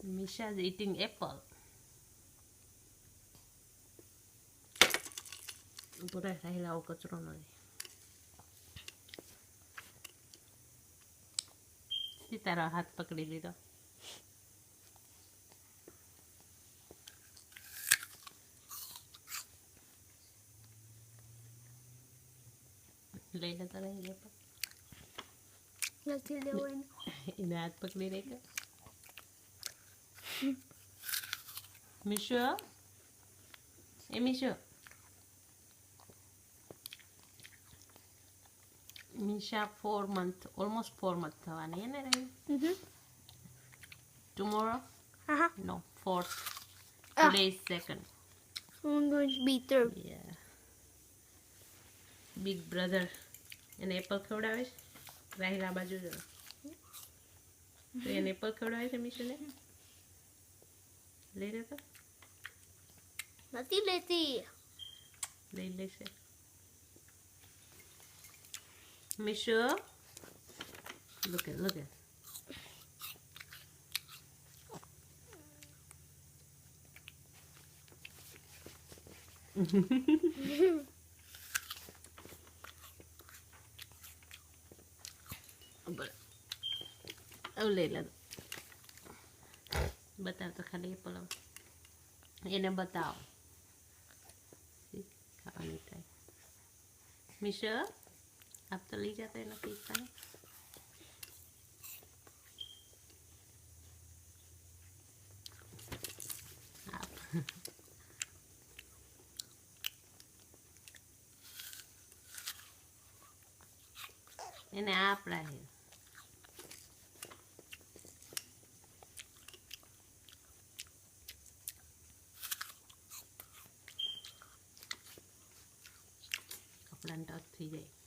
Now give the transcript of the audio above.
Misha's eating apple. પૂરા રહેલા કચરો નથી તારો હાથ પકડી લીધો લઈ લે તારા નથી લેવાનું એને હાથ પકડી રહી મિશો એ Meesho Misha 4 month, almost 4 month થવાની હે ને રહી Tomorrow? No, 4th. Today is 2nd. I'm going to be 3rd. Yeah. Big brother. એને એપલ ખવડાવે છે રાહિલ આ બાજુ જો તો એને એપલ ખવડાવે છે મિશુને લઈ લે તો નથી લેતી લઈ લેશે Mishu, look at. अब ले ला बताओ तो खाली पलाव એને बताओ खाने टाइम मिशु आप तो ले जाते हैं ना पीता है आप इन्हें आप रहे कपड़ा टच थी जाए